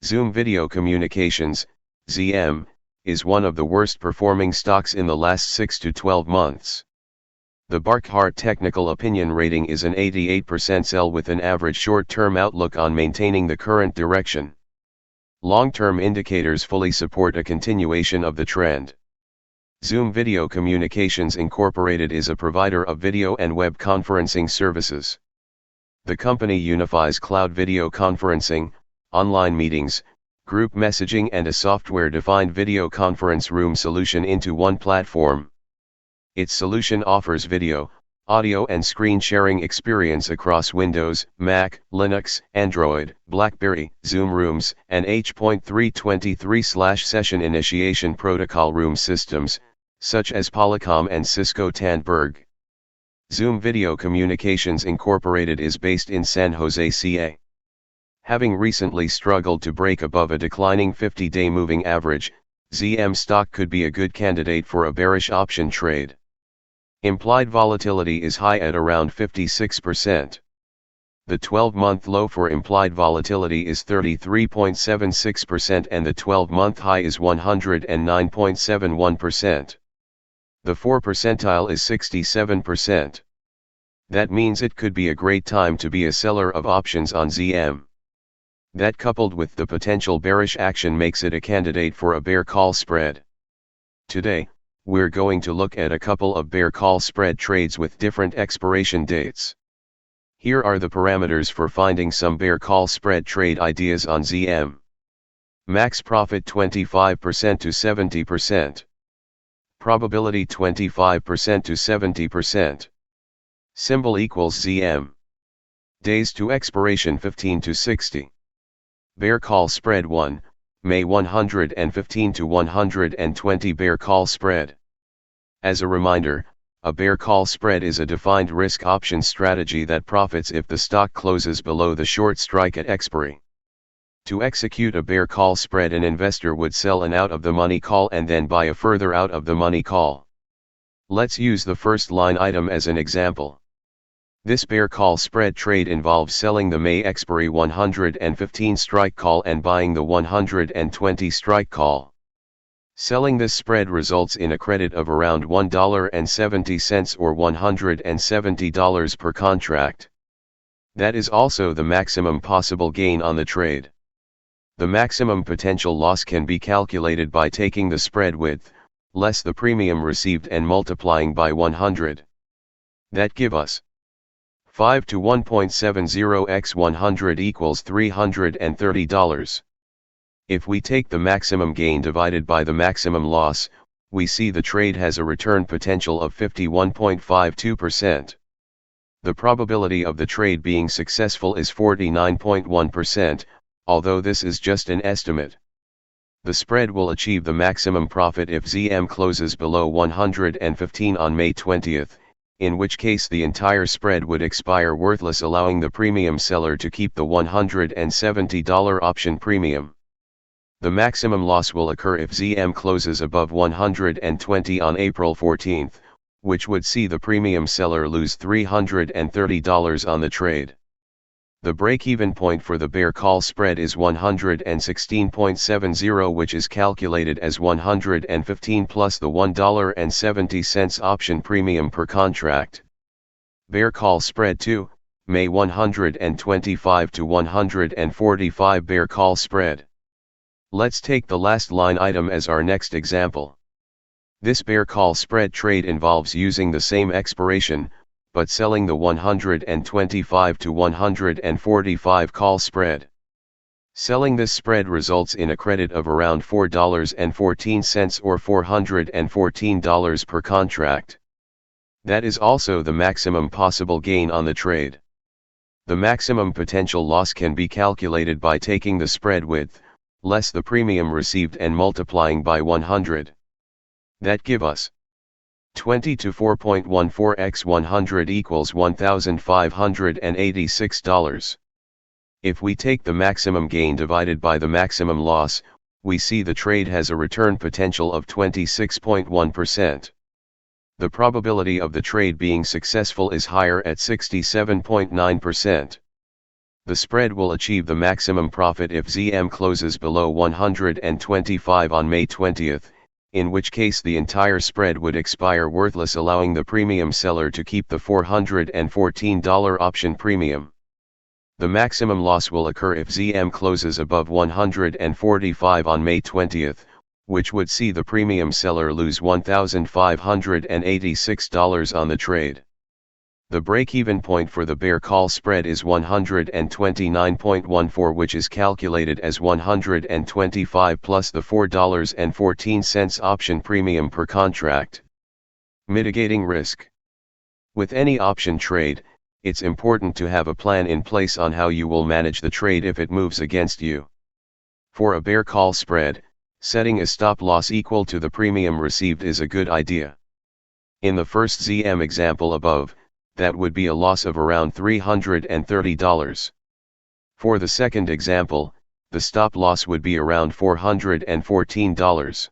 Zoom Video Communications, ZM, is one of the worst performing stocks in the last 6 to 12 months. The Barkhart technical opinion rating is an 88% sell with an average short-term outlook on maintaining the current direction. Long-term indicators fully support a continuation of the trend. Zoom Video Communications Incorporated is a provider of video and web conferencing services. The company unifies cloud video conferencing, online meetings, group messaging and a software-defined video conference room solution into one platform. Its solution offers video, audio and screen sharing experience across Windows, Mac, Linux, Android, BlackBerry, Zoom Rooms, and H.323/session initiation protocol room systems, such as Polycom and Cisco Tandberg. Zoom Video Communications Incorporated is based in San Jose, CA. Having recently struggled to break above a declining 50-day moving average, ZM stock could be a good candidate for a bearish option trade. Implied volatility is high at around 56%. The 12-month low for implied volatility is 33.76% and the 12-month high is 109.71%. The 4th percentile is 67%. That means it could be a great time to be a seller of options on ZM. That coupled with the potential bearish action makes it a candidate for a bear call spread. Today, we're going to look at a couple of bear call spread trades with different expiration dates. Here are the parameters for finding some bear call spread trade ideas on ZM. Max profit 25% to 70%. Probability 25% to 70%. Symbol equals ZM. Days to expiration 15 to 60. Bear call spread 1, May 115 to 120 bear call spread. As a reminder, a bear call spread is a defined risk option strategy that profits if the stock closes below the short strike at expiry. To execute a bear call spread, an investor would sell an out-of-the-money call and then buy a further out-of-the-money call. Let's use the first line item as an example. This bear call spread trade involves selling the May expiry 115 strike call and buying the 120 strike call. Selling this spread results in a credit of around $1.70 or $170 per contract. That is also the maximum possible gain on the trade. The maximum potential loss can be calculated by taking the spread width, less the premium received and multiplying by 100. That give us 5 to 1.70 x 100 equals $330. If we take the maximum gain divided by the maximum loss, we see the trade has a return potential of 51.52%. The probability of the trade being successful is 49.1%, although this is just an estimate. The spread will achieve the maximum profit if ZM closes below 115 on May 20th. In which case the entire spread would expire worthless, allowing the premium seller to keep the $170 option premium. The maximum loss will occur if ZM closes above 120 on April 14th, which would see the premium seller lose $330 on the trade. The break-even point for the bear call spread is 116.70, which is calculated as 115 plus the $1.70 option premium per contract. Bear call spread 2, May 125 to 145 bear call spread. Let's take the last line item as our next example. This bear call spread trade involves using the same expiration, but selling the 125 to 145 call spread. Selling this spread results in a credit of around $4.14 or $414 per contract. That is also the maximum possible gain on the trade. The maximum potential loss can be calculated by taking the spread width, less the premium received and multiplying by 100. That give us 20 to 4.14 x 100 equals $1,586. If we take the maximum gain divided by the maximum loss, we see the trade has a return potential of 26.1%. The probability of the trade being successful is higher at 67.9%. The spread will achieve the maximum profit if ZM closes below 125 on May 20th, in which case the entire spread would expire worthless, allowing the premium seller to keep the $414 option premium. The maximum loss will occur if ZM closes above 145 on May 20th, which would see the premium seller lose $1,586 on the trade. The break-even point for the bear call spread is 129.14, which is calculated as 125 plus the $4.14 option premium per contract. Mitigating risk. With any option trade, it's important to have a plan in place on how you will manage the trade if it moves against you. For a bear call spread, setting a stop loss equal to the premium received is a good idea. In the first ZM example above, that would be a loss of around $330. For the second example, the stop loss would be around $414.